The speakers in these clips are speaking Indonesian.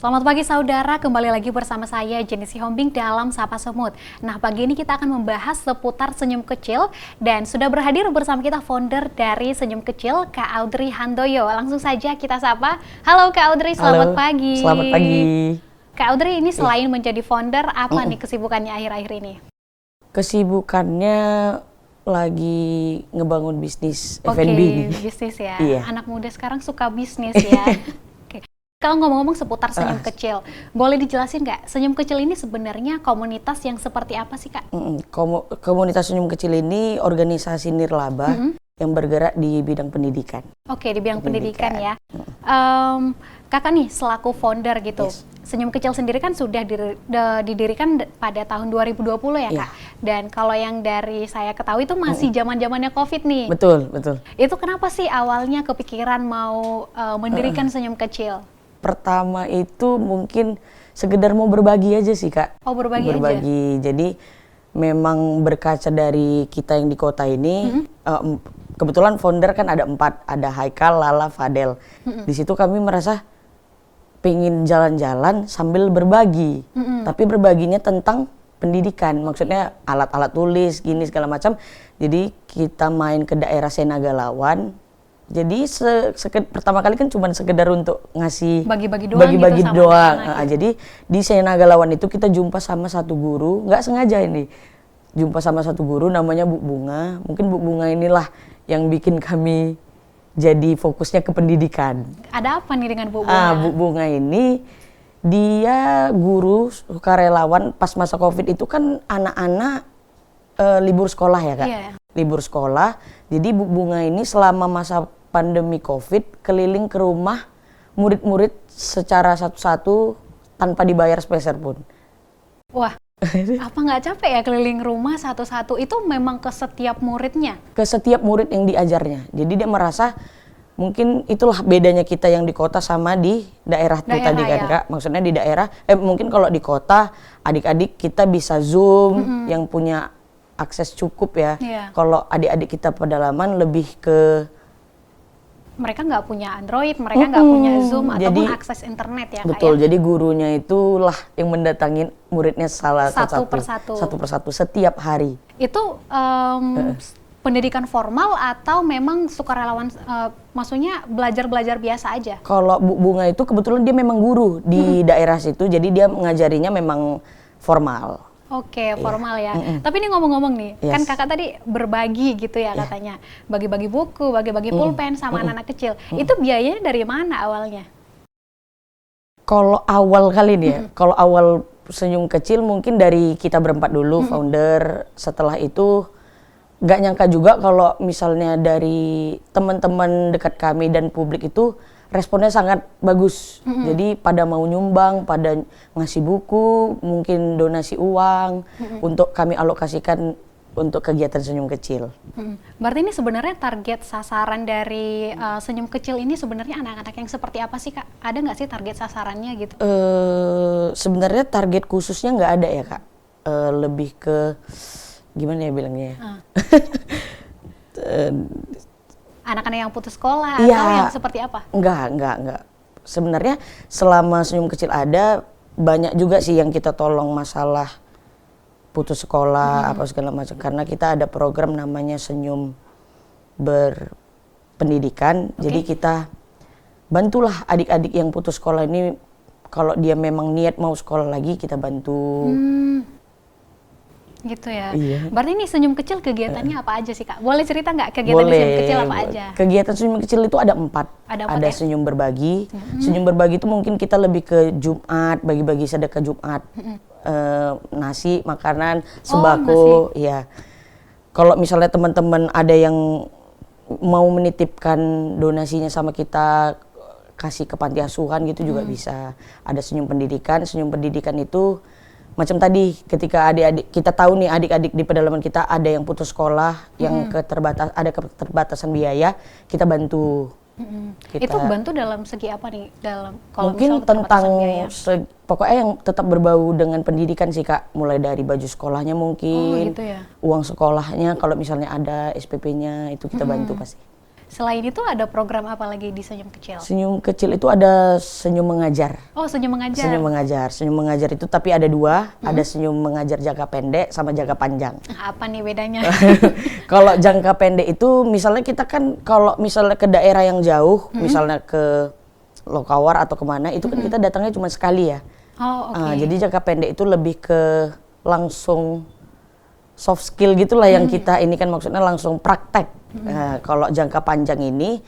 Selamat pagi saudara, kembali lagi bersama saya Jenny Sihombing dalam Sapa Semut. Nah, pagi ini kita akan membahas seputar senyum kecil dan sudah berhadir bersama kita founder dari Senyum Kecil, Kak Audrey Handoyo. Langsung saja kita sapa. Halo Kak Audrey, selamat pagi. Selamat pagi. Kak Audrey ini selain menjadi founder, apa nih kesibukannya akhir-akhir ini? Kesibukannya lagi ngebangun bisnis F&B nih. Bisnis ya. Iya. Anak muda sekarang suka bisnis ya. Kalau ngomong-ngomong seputar senyum kecil, boleh dijelasin nggak, senyum kecil ini sebenarnya komunitas yang seperti apa sih Kak? Komunitas senyum kecil ini organisasi nirlaba yang bergerak di bidang pendidikan. Oke, di bidang pendidikan ya. Kakak nih selaku founder gitu, Senyum Kecil sendiri kan sudah didirikan pada tahun 2020 ya Kak? Dan kalau yang dari saya ketahui itu masih zaman-zamannya COVID nih. Betul, betul. Itu kenapa sih awalnya kepikiran mau mendirikan Senyum Kecil? Pertama itu mungkin sekedar mau berbagi aja sih Kak. Oh, berbagi aja? Jadi memang berkaca dari kita yang di kota ini, kebetulan founder kan ada 4, ada Haikal, Lala, Fadel. Di situ kami merasa pengen jalan-jalan sambil berbagi, tapi berbaginya tentang pendidikan, maksudnya alat-alat tulis, gini segala macam. Jadi kita main ke daerah Senagalawan. Jadi pertama kali kan cuma sekedar untuk ngasih bagi-bagi doang, Jadi di Senagalawan itu kita jumpa sama satu guru, nggak sengaja ini jumpa sama satu guru namanya Bu Bunga. Mungkin Bu Bunga inilah yang bikin kami jadi fokusnya ke pendidikan. Ada apa nih dengan Bu Bunga? Bu Bunga ini dia guru sukarelawan pas masa COVID itu kan anak-anak libur sekolah ya Kak. Yeah. Libur sekolah, jadi Bu Bunga ini selama masa pandemi COVID keliling ke rumah murid-murid secara satu-satu tanpa dibayar sepeser pun. Wah, apa nggak capek ya keliling rumah satu-satu? Itu memang ke setiap muridnya? Ke setiap murid yang diajarnya. Jadi dia merasa mungkin itulah bedanya kita yang di kota sama di daerah tuh tadi kan Kak. Maksudnya di daerah, mungkin kalau di kota adik-adik kita bisa Zoom yang punya akses cukup ya. Kalau adik-adik kita pedalaman lebih ke mereka nggak punya Android, mereka nggak punya Zoom ataupun akses internet ya Kak. Betul, jadi gurunya itulah yang mendatangin muridnya satu persatu setiap hari. Itu pendidikan formal atau memang sukarelawan, maksudnya belajar biasa aja? Kalau Bu Bunga itu kebetulan dia memang guru di daerah situ, jadi dia mengajarinya memang formal. Oke, formal ya. Tapi ini ngomong-ngomong nih, kan kakak tadi berbagi gitu ya katanya. Bagi-bagi buku, bagi-bagi pulpen sama anak-anak kecil. Itu biayanya dari mana awalnya? Kalau awal kali nih ya, kalau awal Senyum Kecil mungkin dari kita berempat dulu, founder. Setelah itu gak nyangka juga kalau misalnya dari teman-teman dekat kami dan publik itu responnya sangat bagus. Jadi pada mau nyumbang, pada ngasih buku, mungkin donasi uang untuk kami alokasikan untuk kegiatan Senyum Kecil. Berarti ini sebenarnya target sasaran dari Senyum Kecil ini sebenarnya anak-anak yang seperti apa sih Kak? Ada nggak sih target sasarannya gitu? Sebenarnya target khususnya nggak ada ya Kak. Lebih ke gimana ya bilangnya ya? Anak-anak yang putus sekolah atau yang seperti apa? Enggak. Sebenarnya selama Senyum Kecil ada, banyak juga sih yang kita tolong masalah putus sekolah apa segala macam. Karena kita ada program namanya Senyum Berpendidikan. Jadi kita bantulah adik-adik yang putus sekolah ini, kalau dia memang niat mau sekolah lagi kita bantu. Gitu ya. Iya. Berarti ini Senyum Kecil kegiatannya apa aja sih Kak? Boleh cerita nggak kegiatan Senyum Kecil apa aja? Kegiatan Senyum Kecil itu ada 4. Ada Senyum Berbagi. Senyum Berbagi itu mungkin kita lebih ke Jumat, bagi-bagi sedekah Jumat. Nasi, makanan, sembako. Ya. Kalau misalnya teman-teman ada yang mau menitipkan donasinya sama kita, kasih ke panti asuhan gitu juga bisa. Ada Senyum Pendidikan. Senyum Pendidikan itu macam tadi, ketika adik-adik kita tahu nih, adik-adik di pedalaman kita ada yang putus sekolah, yang ada keterbatasan biaya, kita bantu. Itu bantu dalam segi apa nih? Dalam mungkin tentang pokoknya yang tetap berbau dengan pendidikan sih Kak, mulai dari baju sekolahnya mungkin, gitu ya? Uang sekolahnya kalau misalnya ada SPP-nya itu kita bantu pasti. Selain itu ada program apa lagi di Senyum Kecil? Senyum Kecil itu ada Senyum Mengajar. Oh, Senyum Mengajar. Senyum Mengajar. Senyum Mengajar itu tapi ada dua, ada Senyum Mengajar jangka pendek sama jangka panjang. Apa nih bedanya? Kalau jangka pendek itu misalnya kita kan kalau misalnya ke daerah yang jauh, misalnya ke Lokawar atau kemana, itu kan kita datangnya cuma sekali ya. Oh, oke. Jadi jangka pendek itu lebih ke langsung soft skill gitulah yang kita ini kan maksudnya langsung praktek. Kalau jangka panjang ini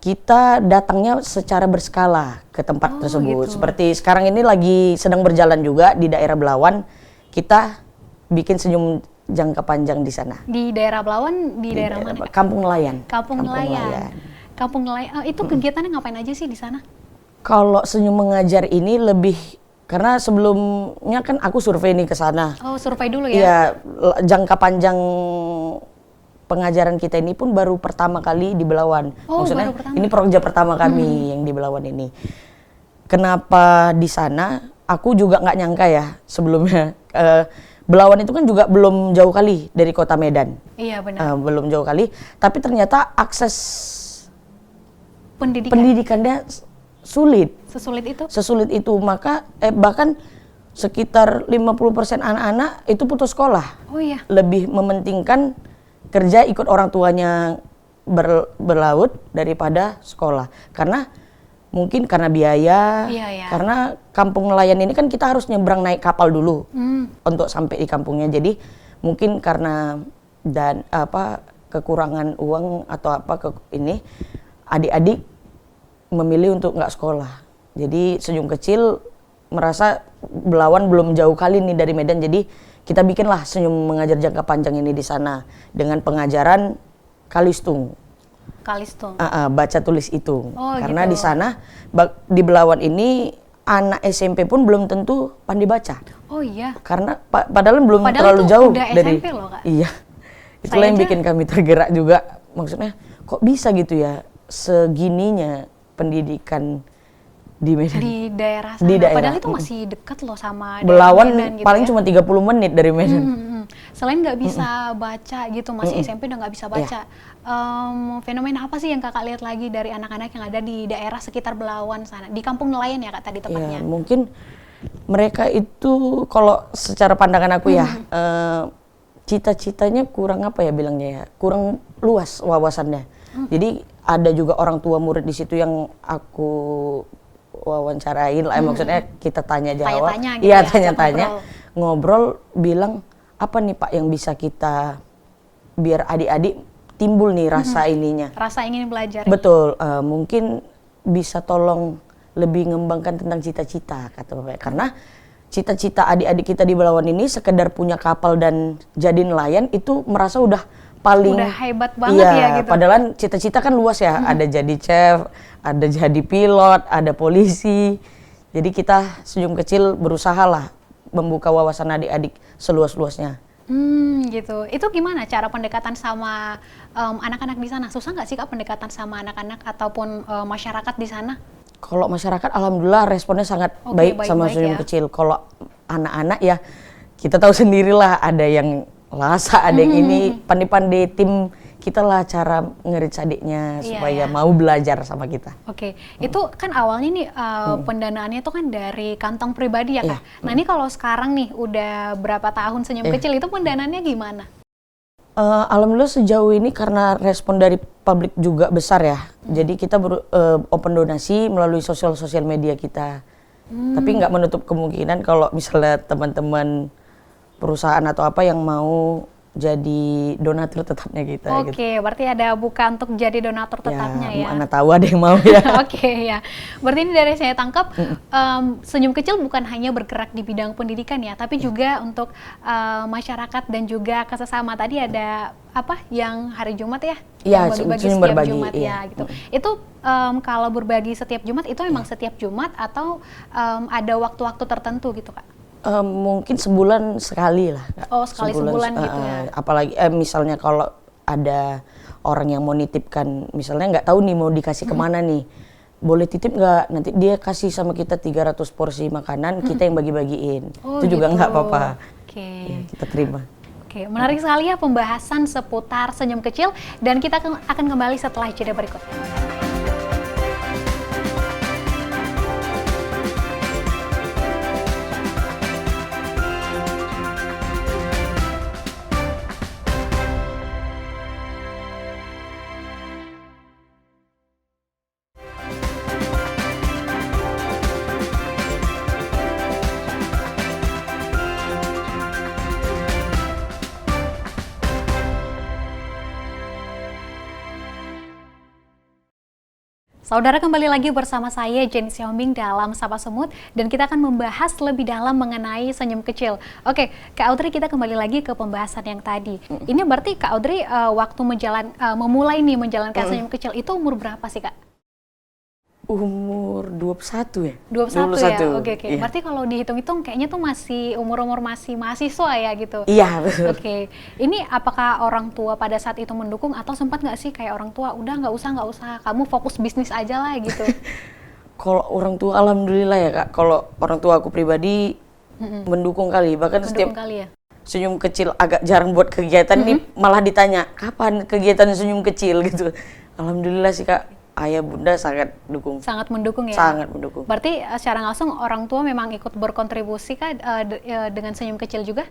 kita datangnya secara berskala ke tempat tersebut. Gitu. Seperti sekarang ini lagi sedang berjalan juga di daerah Belawan, kita bikin senyum jangka panjang di sana. Di daerah Belawan, di daerah mana? Kampung Nelayan. Kampung Nelayan. Kampung Nelayan. Itu kegiatannya ngapain aja sih di sana? Kalau Senyum Mengajar ini lebih karena sebelumnya kan aku survei nih ke sana. Oh, survei dulu ya? Iya, jangka panjang pengajaran kita ini pun baru pertama kali di Belawan. Oh, maksudnya baru pertama. ini proja pertama kami yang di Belawan ini. Kenapa di sana? Aku juga nggak nyangka ya sebelumnya. Belawan itu kan juga belum jauh kali dari kota Medan. Iya, benar. Belum jauh kali, tapi ternyata akses pendidikannya sulit. Sesulit itu, maka bahkan sekitar 50% anak-anak itu putus sekolah. Oh iya. Lebih mementingkan kerja ikut orang tuanya berlaut daripada sekolah. Karena mungkin karena biaya, karena kampung nelayan ini kan kita harus nyebrang naik kapal dulu untuk sampai di kampungnya. Jadi mungkin karena kekurangan uang atau ini adik-adik memilih untuk nggak sekolah. Jadi Senyum Kecil merasa Belawan belum jauh kali nih dari Medan, jadi kita bikinlah Senyum Mengajar jangka panjang ini di sana dengan pengajaran Kalistung. Baca tulis hitung. Karena gitu. di sana di Belawan ini anak SMP pun belum tentu pandai baca. Oh iya. Karena padahal belum terlalu jauh udah dari SMP loh, Kak. Iya. Itulah yang bikin kami tergerak juga. Maksudnya kok bisa gitu ya segininya pendidikan di Medan. Di daerah sana. Di daerah. Padahal itu masih dekat loh sama Belawan Medan gitu paling ya. cuma 30 menit dari Medan. Selain nggak bisa baca gitu, masih SMP udah nggak bisa baca. Fenomena apa sih yang kakak lihat lagi dari anak-anak yang ada di daerah sekitar Belawan sana? Di Kampung Nelayan ya kak tadi tepatnya? Ya, mungkin mereka itu kalau secara pandangan aku ya, cita-citanya kurang apa ya bilangnya ya, kurang luas wawasannya. Jadi ada juga orang tua murid di situ yang aku wawancarain lah, maksudnya kita tanya jawab, iya tanya-tanya, ngobrol, bilang apa nih Pak yang bisa kita biar adik-adik timbul nih rasa ininya, rasa ingin belajar. Betul, mungkin bisa tolong lebih ngembangkan tentang cita-cita kata Bapak, karena cita-cita adik-adik kita di Belawan ini sekedar punya kapal dan jadi nelayan itu merasa udah paling hebat banget ya gitu. Padahal cita-cita kan luas ya, ada jadi chef, ada jadi pilot, ada polisi. Jadi kita Senyum Kecil berusaha lah membuka wawasan adik-adik seluas-luasnya. Gitu. Itu gimana cara pendekatan sama anak-anak di sana? Susah nggak sih Kak pendekatan sama anak-anak ataupun masyarakat di sana? Kalau masyarakat alhamdulillah responnya sangat baik sama Senyum Kecil. Kalau anak-anak ya kita tahu sendirilah, ada yang Lasa, ada yang ini pandai-pandai tim kita lah cara ngerit adiknya supaya mau belajar sama kita. Oke, itu kan awalnya nih pendanaannya itu kan dari kantong pribadi ya Kak. Nah ini kalau sekarang nih udah berapa tahun Senyum Kecil itu pendanaannya gimana? Alhamdulillah sejauh ini karena respon dari publik juga besar ya. Jadi kita open donasi melalui sosial media kita. Tapi nggak menutup kemungkinan kalau misalnya teman-teman perusahaan atau apa yang mau jadi donatur tetapnya kita. Oke, berarti ada buka untuk jadi donatur tetapnya ya? Mana tahu ada yang mau ya. Oke ya, berarti ini dari saya tangkap Senyum Kecil bukan hanya bergerak di bidang pendidikan ya, tapi juga untuk masyarakat dan juga kesesama. Tadi ada apa yang hari Jumat ya? Iya, setiap berbagi, Jumat ya gitu. Itu kalau berbagi setiap Jumat itu memang setiap Jumat atau ada waktu-waktu tertentu gitu Kak? Mungkin sebulan sekali lah. Oh, sekali sebulan gitu ya. Apalagi misalnya kalau ada orang yang mau nitipkan, misalnya nggak tahu nih mau dikasih kemana nih, boleh titip nggak? Nanti dia kasih sama kita 300 porsi makanan, kita yang bagi-bagiin. Itu juga nggak apa-apa. Oke. Ya, kita terima. Oke, menarik sekali ya pembahasan seputar senyum kecil dan kita akan kembali setelah jeda berikut. Saudara, kembali lagi bersama saya Genesis Hombing dalam Sapa Semut dan kita akan membahas lebih dalam mengenai senyum kecil. Oke, Kak Audrey, kita kembali lagi ke pembahasan yang tadi. Ini berarti Kak Audrey waktu memulai nih menjalankan senyum kecil itu umur berapa sih, Kak? Umur 21 ya? 21 ya? Oke. Iya. Berarti kalau dihitung-hitung kayaknya tuh masih umur-umur masih mahasiswa ya gitu? Iya, betul. Oke. Ini apakah orang tua pada saat itu mendukung atau sempat nggak sih kayak orang tua, udah nggak usah, kamu fokus bisnis aja lah gitu? Kalau orang tua alhamdulillah ya Kak, kalau orang tua aku pribadi mendukung kali. Bahkan setiap kali ya? Senyum kecil agak jarang buat kegiatan nih malah ditanya, kapan kegiatan senyum kecil gitu. Alhamdulillah sih Kak. Ayah bunda sangat dukung. Sangat mendukung ya? Sangat mendukung. Berarti secara langsung orang tua memang ikut berkontribusi Kak dengan senyum kecil juga?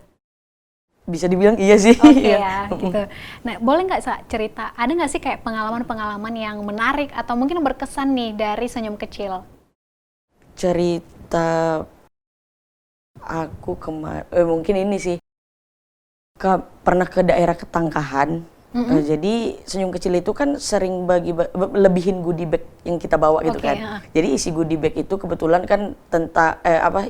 Bisa dibilang iya sih. Oke ya, gitu. Nah, boleh nggak cerita, ada nggak sih kayak pengalaman-pengalaman yang menarik atau mungkin berkesan nih dari senyum kecil? Cerita aku mungkin ini sih. Pernah ke daerah Ketangkahan. Jadi senyum kecil itu kan sering lebihin goodie bag yang kita bawa gitu kan. Jadi isi goodie bag itu kebetulan kan tentang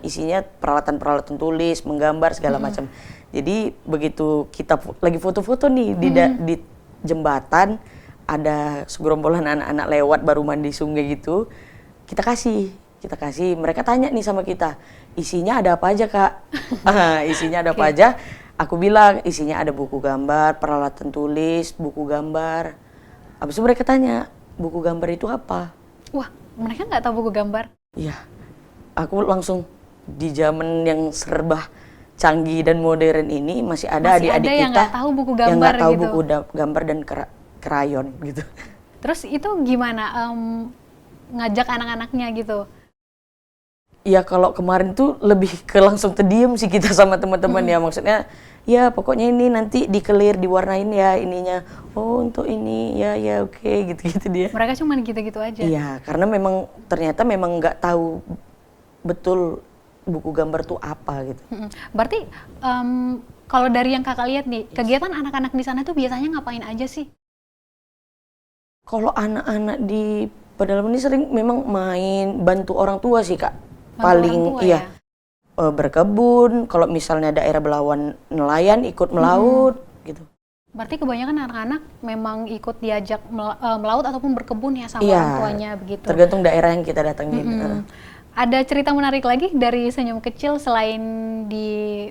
isinya peralatan-peralatan tulis, menggambar segala macam. Jadi begitu kita lagi foto-foto nih di jembatan, ada segerombolan anak-anak lewat baru mandi sungai gitu. Kita kasih, mereka tanya nih sama kita, isinya ada apa aja Kak? Isinya ada apa aja? Aku bilang isinya ada buku gambar, peralatan tulis, buku gambar. Habis itu mereka tanya, buku gambar itu apa? Wah, mereka nggak tahu buku gambar? Iya, aku langsung di zaman yang serba canggih dan modern ini masih ada adik-adik kita yang nggak tahu buku gambar yang nggak tahu gitu. buku gambar dan krayon gitu. Terus itu gimana ngajak anak-anaknya gitu? Ya kalau kemarin tuh lebih ke langsung terdiam sih kita sama teman-teman ya, maksudnya ya pokoknya ini nanti dikelir diwarnain ya ininya, oh untuk ini ya oke, gitu-gitu dia. Mereka cuma gitu-gitu aja? Iya, karena memang ternyata memang nggak tahu betul buku gambar tuh apa gitu. Berarti kalau dari yang kakak lihat nih, kegiatan anak-anak di sana tuh biasanya ngapain aja sih? Kalau anak-anak di pedalaman ini sering memang main bantu orang tua sih Kak. Paling iya ya? Berkebun, kalau misalnya daerah Belawan nelayan ikut melaut gitu. Berarti kebanyakan anak-anak memang ikut diajak melaut ataupun berkebun ya sama orang tuanya begitu. Tergantung daerah yang kita datangin. Ada cerita menarik lagi dari senyum kecil selain di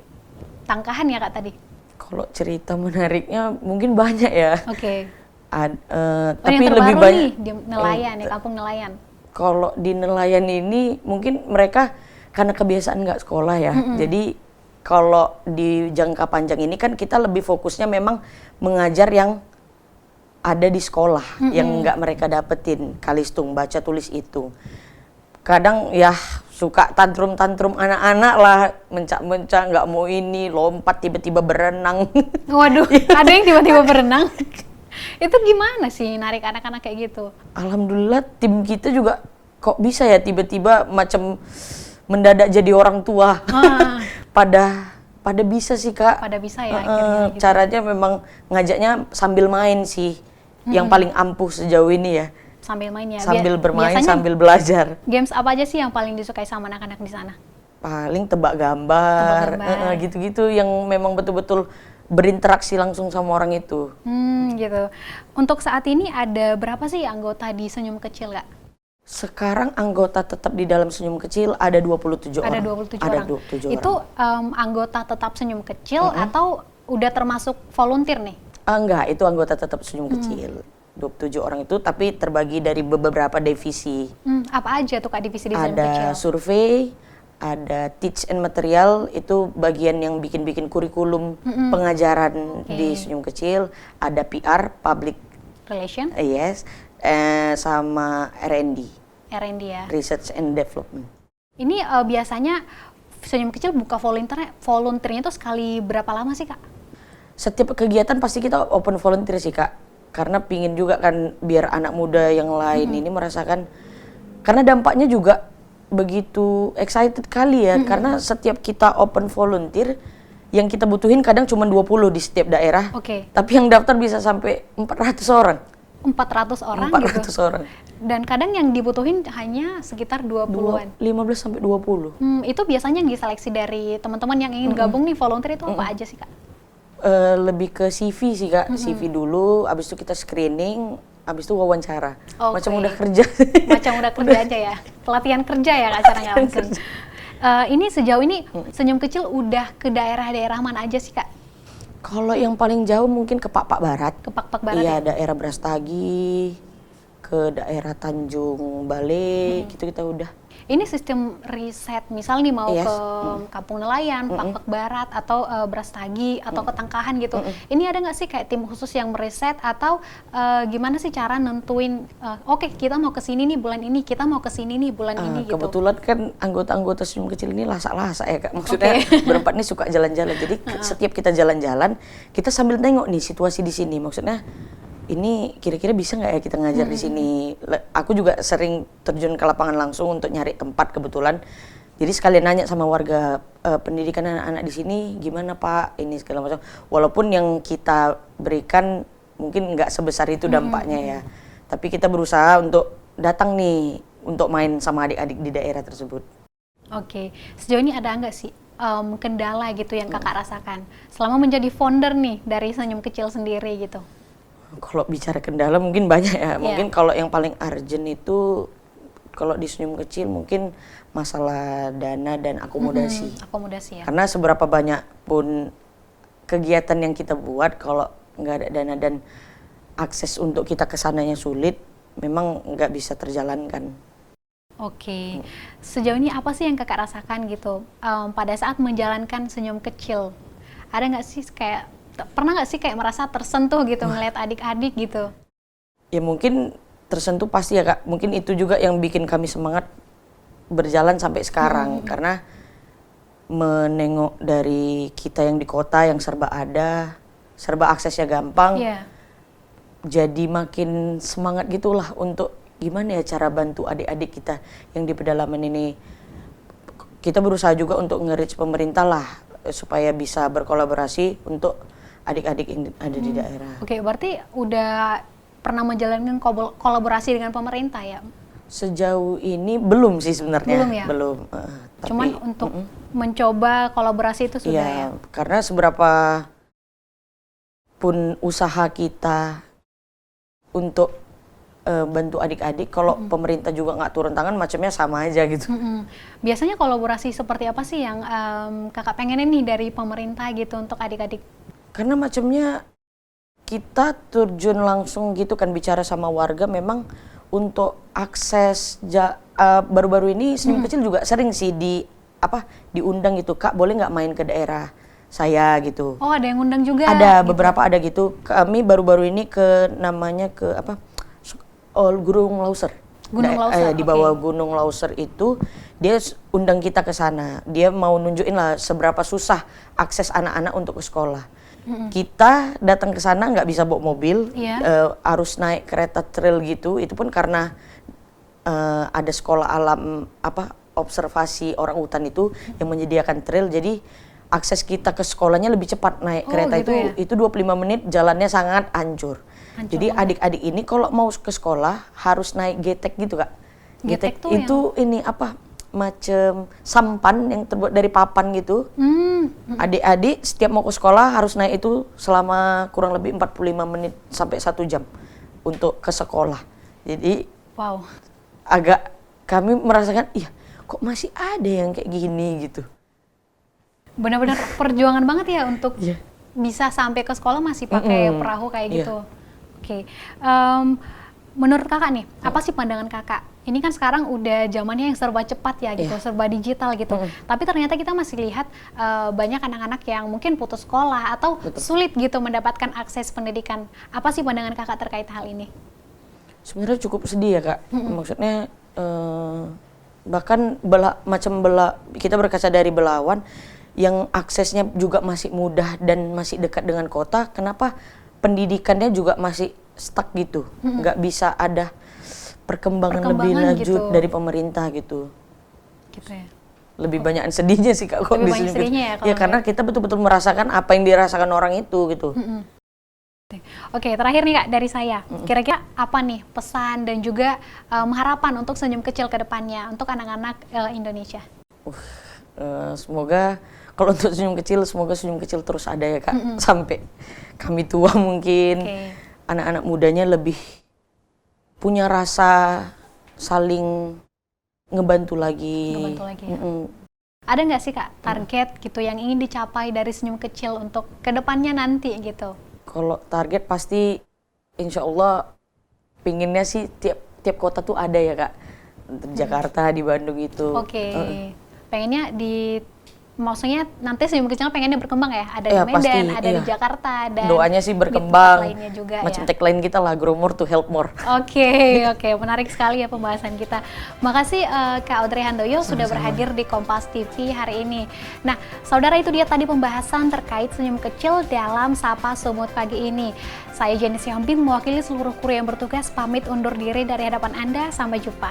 Tangkahan ya Kak tadi? Kalau cerita menariknya mungkin banyak ya. Oke. Tapi yang lebih banyak nih di nelayan ya, kampung nelayan. Kalau di nelayan ini mungkin mereka karena kebiasaan nggak sekolah ya. Jadi kalau di jangka panjang ini kan kita lebih fokusnya memang mengajar yang ada di sekolah, yang nggak mereka dapetin, kalistung, baca tulis itu. Kadang ya suka tantrum anak-anak lah, mencak-mencak, nggak mau ini, lompat tiba-tiba berenang. Waduh, ada yang tiba-tiba berenang? Itu gimana sih narik anak-anak kayak gitu? Alhamdulillah tim kita juga kok bisa ya tiba-tiba macam mendadak jadi orang tua. Pada bisa sih Kak. Pada bisa ya gitu. Caranya memang ngajaknya sambil main sih. Yang paling ampuh sejauh ini ya. Sambil main ya? Sambil bermain, sambil belajar. Games apa aja sih yang paling disukai sama anak-anak di sana? Paling tebak gambar. Gitu-gitu yang memang betul-betul berinteraksi langsung sama orang itu. Gitu. Untuk saat ini ada berapa sih anggota di Senyum Kecil, Kak? Sekarang anggota tetap di dalam Senyum Kecil ada 27 orang. Ada 27 orang. 27 itu anggota tetap Senyum Kecil atau udah termasuk volunteer nih? Enggak, itu anggota tetap Senyum Kecil. 27 orang itu tapi terbagi dari beberapa divisi. Apa aja tuh Kak divisi di Senyum Kecil? Ada survei, ada teach and material, itu bagian yang bikin-bikin kurikulum pengajaran di Senyum Kecil. Ada PR, public relation, yes, sama R&D. R&D ya. Research and Development. Ini biasanya Senyum Kecil buka volunteernya itu sekali berapa lama sih Kak? Setiap kegiatan pasti kita open volunteer sih Kak. Karena pingin juga kan biar anak muda yang lain ini merasakan, karena dampaknya juga begitu excited kali ya, karena setiap kita open volunteer yang kita butuhin kadang cuma 20 di setiap daerah. Tapi yang daftar bisa sampai 400 orang. 400 orang 400 gitu. orang. Dan kadang yang dibutuhin hanya sekitar 20-an. 15 sampai 20. Itu biasanya yang diseleksi dari teman-teman yang ingin gabung nih volunteer itu apa aja sih Kak? Lebih ke CV sih Kak, CV dulu, abis itu kita screening, abis itu wawancara. Macam udah kerja. Macam udah kerja aja ya. Pelatihan kerja ya Kak cara nggak langsung. Ini sejauh ini Senyum Kecil udah ke daerah-daerah mana aja sih Kak? Kalau yang paling jauh mungkin ke Pak Barat. Ke Pak Barat iya, ya? Daerah Brastagi, ke daerah Tanjung Balai, gitu kita udah. Ini sistem riset, misal nih mau ke Kampung Nelayan, Pak Barat, atau Brastagi, atau Ketangkahan gitu. Ini ada nggak sih kayak tim khusus yang meriset, atau gimana sih cara nentuin, oke, kita mau ke sini nih bulan ini, kita mau ke sini nih bulan ini gitu. Kebetulan kan anggota-anggota Senyum Kecil ini lasak-lasak ya Kak. Maksudnya berempat nih suka jalan-jalan. Jadi setiap kita jalan-jalan, kita sambil nengok nih situasi di sini. Maksudnya ini kira-kira bisa nggak ya kita ngajar di sini. Aku juga sering terjun ke lapangan langsung untuk nyari tempat kebetulan. Jadi sekalian nanya sama warga, pendidikan anak-anak di sini gimana Pak, ini segala macam. Walaupun yang kita berikan mungkin nggak sebesar itu dampaknya ya. Tapi kita berusaha untuk datang nih untuk main sama adik-adik di daerah tersebut. Oke, sejauh ini ada nggak sih kendala gitu yang Kakak rasakan selama menjadi founder nih dari Senyum Kecil sendiri gitu? Kalau bicara kendala mungkin banyak ya. Mungkin kalau yang paling urgent itu kalau di Senyum Kecil mungkin masalah dana dan akomodasi. Akomodasi ya. Karena seberapa banyak pun kegiatan yang kita buat, kalau nggak ada dana dan akses untuk kita ke sananya sulit, memang nggak bisa terjalankan. Oke. Sejauh ini apa sih yang Kakak rasakan gitu pada saat menjalankan Senyum Kecil? Ada nggak sih kayak pernah nggak sih kayak merasa tersentuh gitu ngeliat adik-adik gitu? Ya mungkin tersentuh pasti ya Kak. Mungkin itu juga yang bikin kami semangat berjalan sampai sekarang. Karena menengok dari kita yang di kota yang serba ada, serba aksesnya gampang. Jadi makin semangat gitulah untuk gimana ya cara bantu adik-adik kita yang di pedalaman ini. Kita berusaha juga untuk nge-reach pemerintah lah supaya bisa berkolaborasi untuk adik-adik yang ada di daerah. Oke, berarti udah pernah menjalankan kolaborasi dengan pemerintah ya? Sejauh ini belum sih sebenarnya. Belum ya? Belum. Cuman untuk mencoba kolaborasi itu sudah ya? Karena seberapa pun usaha kita untuk bantu adik-adik, kalau pemerintah juga nggak turun tangan, macamnya sama aja gitu. Biasanya kolaborasi seperti apa sih yang Kakak pengenin nih dari pemerintah gitu untuk adik-adik? Karena macamnya kita terjun langsung gitu kan, bicara sama warga. Memang untuk akses baru-baru ini Senyum Kecil juga sering sih diundang gitu, Kak boleh nggak main ke daerah saya gitu. Oh, ada yang undang juga? Ada gitu. Beberapa ada gitu. Kami baru-baru ini namanya ke Gunung Lauser. Di bawah Gunung Lauser itu dia undang kita ke sana. Dia mau nunjukin lah seberapa susah akses anak-anak untuk ke sekolah. Kita datang ke sana nggak bisa bawa mobil, harus naik kereta trail gitu. Itu pun karena ada sekolah alam observasi orang hutan itu yang menyediakan trail. Jadi akses kita ke sekolahnya lebih cepat naik kereta gitu itu 25 menit, jalannya sangat hancur. Jadi adik-adik ini kalau mau ke sekolah harus naik getek gitu Kak. Getek itu ini macam sampan yang terbuat dari papan gitu. Adik-adik setiap mau ke sekolah harus naik itu selama kurang lebih 45 menit sampai 1 jam untuk ke sekolah. Jadi agak kami merasakan, iya kok masih ada yang kayak gini gitu. Benar-benar perjuangan banget ya untuk bisa sampai ke sekolah masih pakai perahu kayak gitu. Oke. Menurut Kakak nih, apa sih pandangan Kakak Ini kan sekarang udah zamannya yang serba cepat ya gitu, serba digital gitu. Tapi ternyata kita masih lihat banyak anak-anak yang mungkin putus sekolah atau sulit gitu mendapatkan akses pendidikan. Apa sih pandangan kakak terkait hal ini? Sebenarnya cukup sedih ya kak. Maksudnya bahkan kita berkaca dari Belawan yang aksesnya juga masih mudah dan masih dekat dengan kota. Kenapa pendidikannya juga masih stuck gitu? Nggak bisa ada perkembangan lebih lanjut gitu dari pemerintah gitu. Gitu ya. Lebih banyak sedihnya sih kak kok di sini. Ya karena kita betul-betul merasakan apa yang dirasakan orang itu gitu. Oke, terakhir nih kak dari saya. Kira-kira apa nih pesan dan juga harapan untuk Senyum Kecil ke depannya untuk anak-anak Indonesia? Semoga kalau untuk Senyum Kecil, semoga Senyum Kecil terus ada ya kak. Sampai kami tua mungkin. Anak-anak mudanya lebih punya rasa saling ngebantu lagi. Ya. Ada nggak sih kak target gitu yang ingin dicapai dari Senyum Kecil untuk kedepannya nanti gitu? Kalau target pasti insya Allah pinginnya sih tiap kota tuh ada ya kak. Di Jakarta, di Bandung itu. Pengennya maksudnya nanti Senyum Kecil pengennya berkembang ya, ada di Medan, pasti, ada di Jakarta, dan doanya sih berkembang. Lainnya juga macam tagline kita lah, grow more to help more. Oke, menarik sekali ya pembahasan kita. Makasih Kak Audrey Handoyo sudah berhadir di Kompas TV hari ini. Nah, saudara itu dia tadi pembahasan terkait Senyum Kecil dalam Sapa Sumut pagi ini. Saya Jenny Hombing mewakili seluruh kru yang bertugas pamit undur diri dari hadapan Anda. Sampai jumpa.